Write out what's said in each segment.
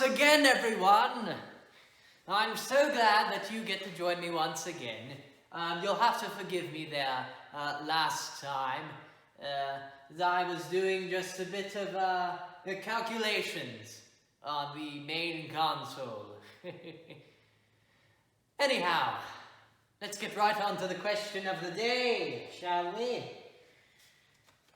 once again, everyone. I'm so glad that you get to join me once again. You'll have to forgive me there last time. I was doing just a bit of the calculations on the main console. Anyhow, let's get right on to the question of the day, shall we?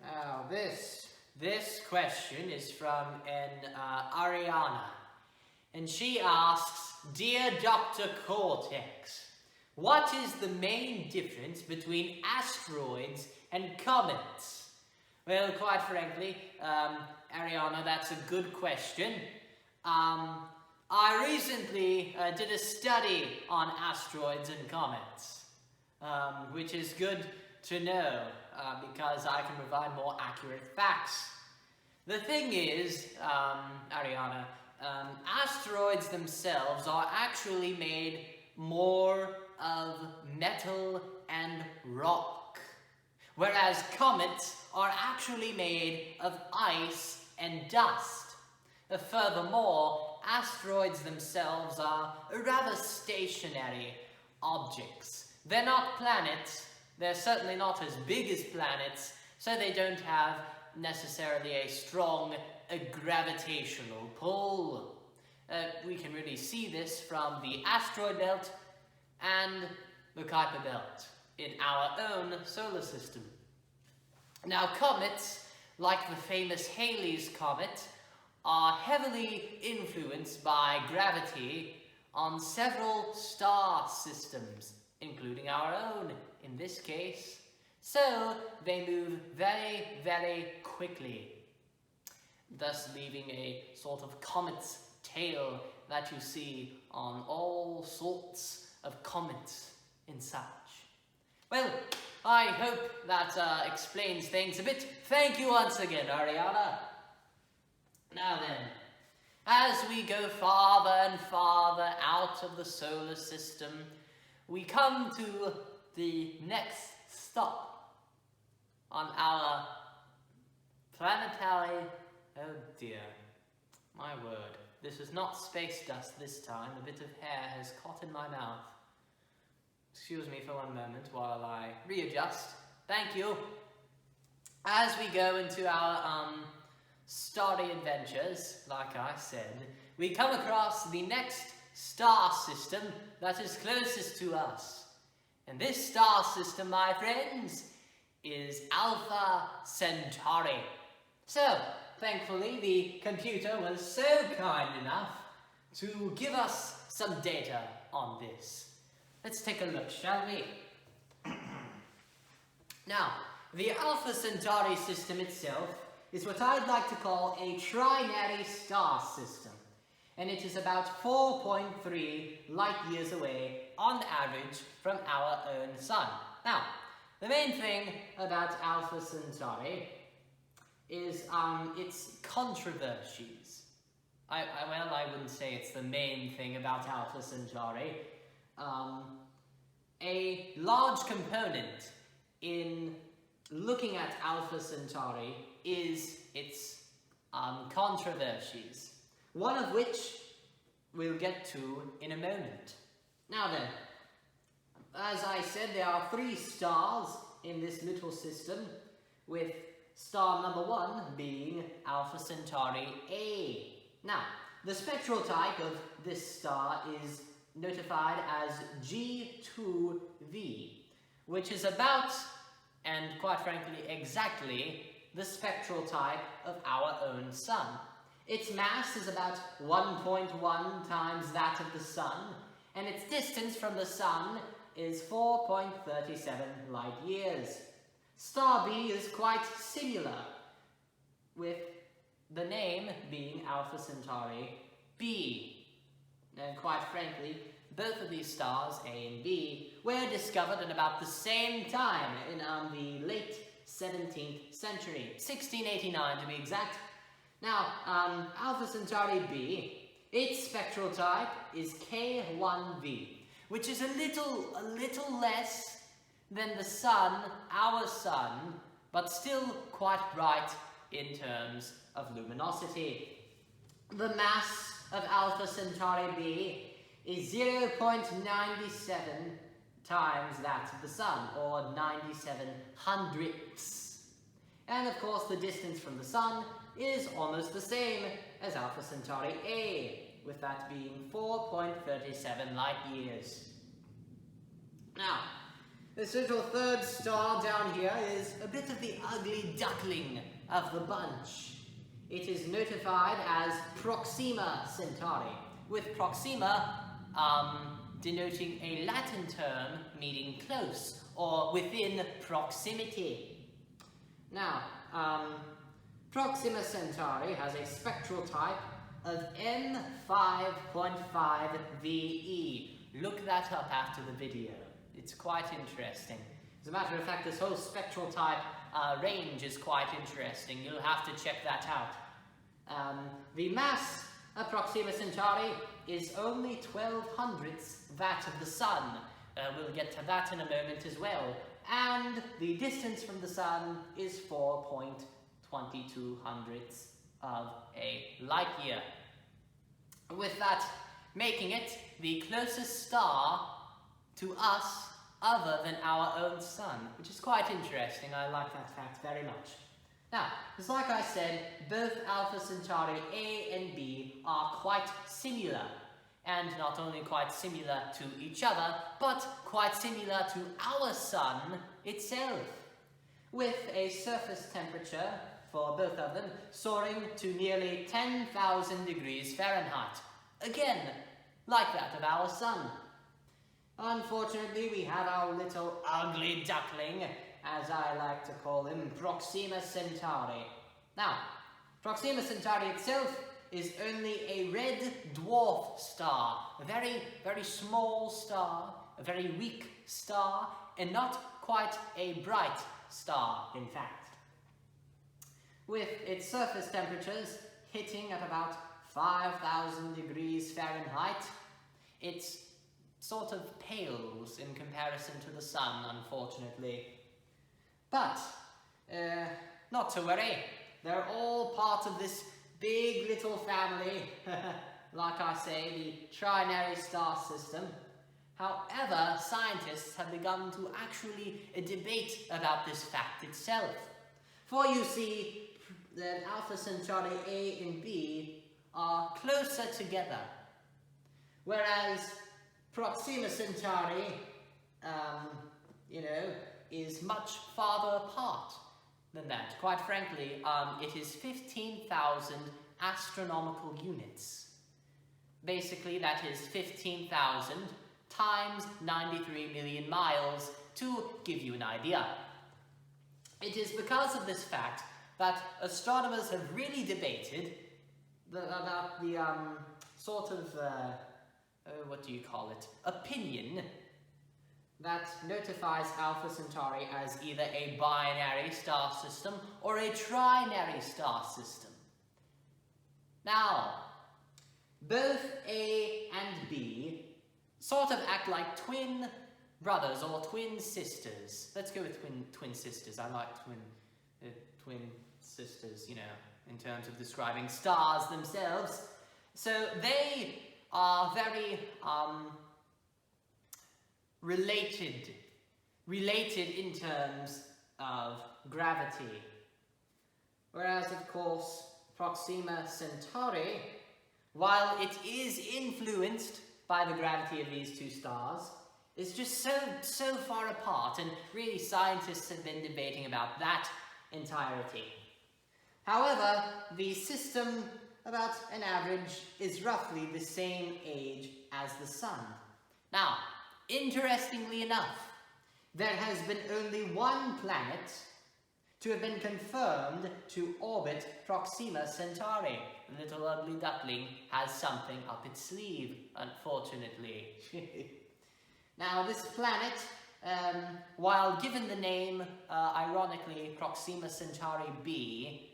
Now, this question is from an Ariana, and she asks, "Dear Dr. Cortex, what is the main difference between asteroids and comets?" Well, quite frankly, Ariana, that's a good question. I recently did a study on asteroids and comets, which is good to know because I can provide more accurate facts. The thing is, Ariana, asteroids themselves are actually made more of metal and rock, whereas comets are actually made of ice and dust. Furthermore, asteroids themselves are rather stationary objects. They're not planets, they're certainly not as big as planets, so they don't have necessarily a strong gravitational pull. We can really see this from the asteroid belt and the Kuiper belt in our own solar system. Now, comets, like the famous Halley's Comet, are heavily influenced by gravity on several star systems, including our own in this case. So they move very, very quickly, thus leaving a sort of comet's tail that you see on all sorts of comets and such. Well, I hope that explains things a bit. Thank you once again, Ariana. Now then, as we go farther and farther out of the solar system, we come to the next stop on our planetary... Oh dear, my word. This is not space dust this time. A bit of hair has caught in my mouth. Excuse me for one moment while I readjust. Thank you. As we go into our starry adventures, like I said, we come across the next star system that is closest to us. And this star system, my friends, is Alpha Centauri. So, thankfully, the computer was so kind enough to give us some data on this. Let's take a look, shall we? Now, the Alpha Centauri system itself is what I'd like to call a trinary star system. And it is about 4.3 light years away, on average, from our own sun. Now, the main thing about Alpha Centauri is its controversies. Well, I wouldn't say it's the main thing about Alpha Centauri. A large component in looking at Alpha Centauri is its controversies, one of which we'll get to in a moment. Now then, as I said, there are 3 stars in this little system, with star number 1 being Alpha Centauri A. Now, the spectral type of this star is notified as G2V, which is about, and quite frankly exactly, the spectral type of our own sun. Its mass is about 1.1 times that of the sun, and its distance from the sun is 4.37 light years. Star B is quite similar, with the name being Alpha Centauri B. And quite frankly, both of these stars, A and B, were discovered at about the same time in the late 17th century, 1689 to be exact. Now, Alpha Centauri B, its spectral type is K1V, which is a little less than the sun, our sun, but still quite bright in terms of luminosity. The mass of Alpha Centauri b is 0.97 times that of the Sun, or 97 hundredths. And of course the distance from the Sun is almost the same as Alpha Centauri A, with that being 4.37 light years. Now, this little third star down here is a bit of the ugly duckling of the bunch. It is notified as Proxima Centauri, with Proxima denoting a Latin term meaning close or within proximity. Now, Proxima Centauri has a spectral type of M5.5 VE. Look that up after the video. It's quite interesting. As a matter of fact, this whole spectral type range is quite interesting. You'll have to check that out. The mass of Proxima Centauri is only 1/1200ths that of the Sun. We'll get to that in a moment as well. And the distance from the Sun is 4.22 of a light year. With that, making it the closest star to us other than our own Sun, which is quite interesting. I like that fact very much. Now, just like I said, both Alpha Centauri A and B are quite similar, and not only quite similar to each other, but quite similar to our Sun itself, with a surface temperature for both of them soaring to nearly 10,000 degrees Fahrenheit. Again, like that of our Sun. Unfortunately, we have our little ugly duckling, as I like to call him, Proxima Centauri. Now, Proxima Centauri itself is only a red dwarf star, a very, very small star, a very weak star, and not quite a bright star, in fact. With its surface temperatures hitting at about 5,000 degrees Fahrenheit, it's sort of pales in comparison to the Sun, unfortunately. But, not to worry, they're all part of this big little family, like I say, the trinary star system. However, scientists have begun to actually debate about this fact itself. For you see, that Alpha Centauri A and B are closer together, whereas Proxima Centauri, is much farther apart than that. Quite frankly, it is 15,000 astronomical units. Basically, that is 15,000 times 93 million miles, to give you an idea. It is because of this fact that astronomers have really debated about the opinion that notifies Alpha Centauri as either a binary star system or a trinary star system. Now, both A and B sort of act like twin brothers or twin sisters. Let's go with twin sisters. I like twin sisters, in terms of describing stars themselves. So they are very related in terms of gravity. Whereas, of course, Proxima Centauri, while it is influenced by the gravity of these two stars, is just so far apart, and really scientists have been debating about that entirety. However, the system, about an average, is roughly the same age as the Sun. Now, interestingly enough, there has been only one planet to have been confirmed to orbit Proxima Centauri. The little ugly duckling has something up its sleeve, unfortunately. Now, this planet, while given the name, ironically, Proxima Centauri b,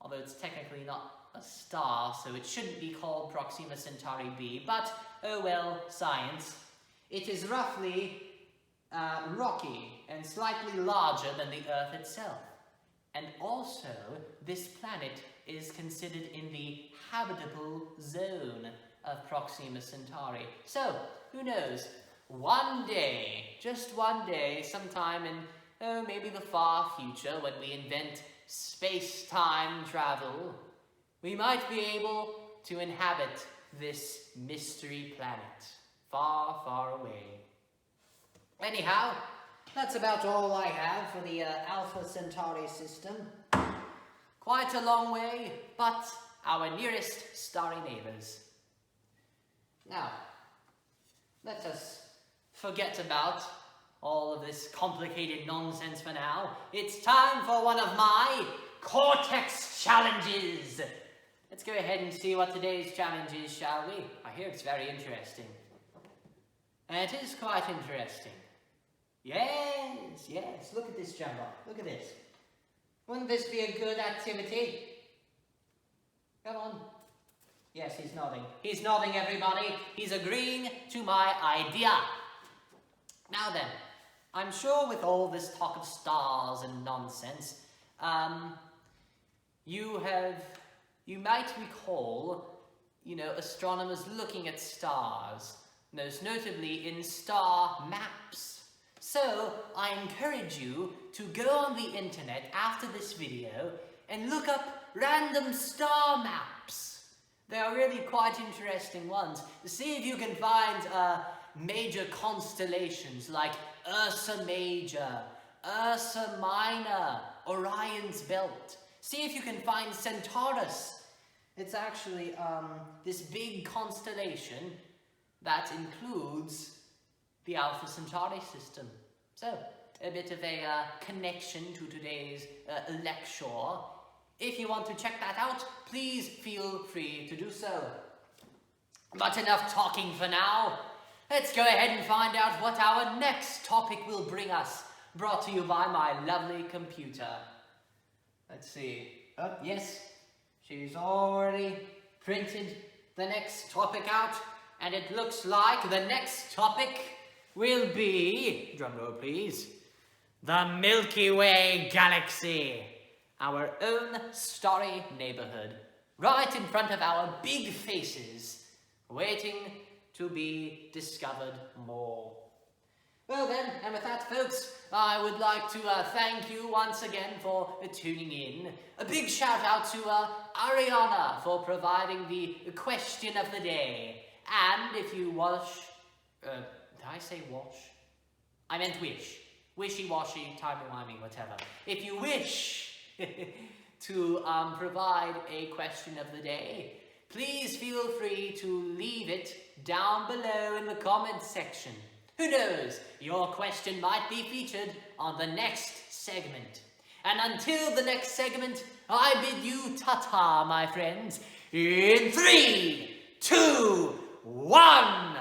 although it's technically not a star, so it shouldn't be called Proxima Centauri b, but, oh well, science. It is roughly rocky and slightly larger than the Earth itself. And also, this planet is considered in the habitable zone of Proxima Centauri. So, who knows? One day, just one day, sometime in maybe the far future, when we invent space-time travel, we might be able to inhabit this mystery planet, far, far away. Anyhow, that's about all I have for the Alpha Centauri system. Quite a long way, but our nearest starry neighbors. Now, let us forget about all of this complicated nonsense for now. It's time for one of my Cortex challenges. Let's go ahead and see what today's challenge is, shall we? I hear it's very interesting. And it is quite interesting. Yes, yes, look at this, Jumbo. Look at this. Wouldn't this be a good activity? Come on. Yes, he's nodding. He's nodding, everybody. He's agreeing to my idea. Now then, I'm sure with all this talk of stars and nonsense, you might recall, astronomers looking at stars, most notably in star maps. So, I encourage you to go on the internet after this video and look up random star maps. They are really quite interesting ones. See if you can find major constellations like Ursa Major, Ursa Minor, Orion's Belt. See if you can find Centaurus. It's actually this big constellation that includes the Alpha Centauri system. So, a bit of a connection to today's lecture. If you want to check that out, please feel free to do so. But enough talking for now. Let's go ahead and find out what our next topic will bring us. Brought to you by my lovely computer. Let's see. Oh, yes. She's already printed the next topic out. And it looks like the next topic will be, drumroll please, the Milky Way Galaxy. Our own starry neighborhood, right in front of our big faces, waiting to be discovered more. Well then, and with that folks, I would like to thank you once again for tuning in. A big shout out to Ariana for providing the question of the day. And if you did I say wash? I meant wish. Wishy-washy, timey-wimey, whatever. If you wish to provide a question of the day, please feel free to leave it down below in the comments section. Who knows, your question might be featured on the next segment. And until the next segment, I bid you ta-ta, my friends, in 3, 2, 1.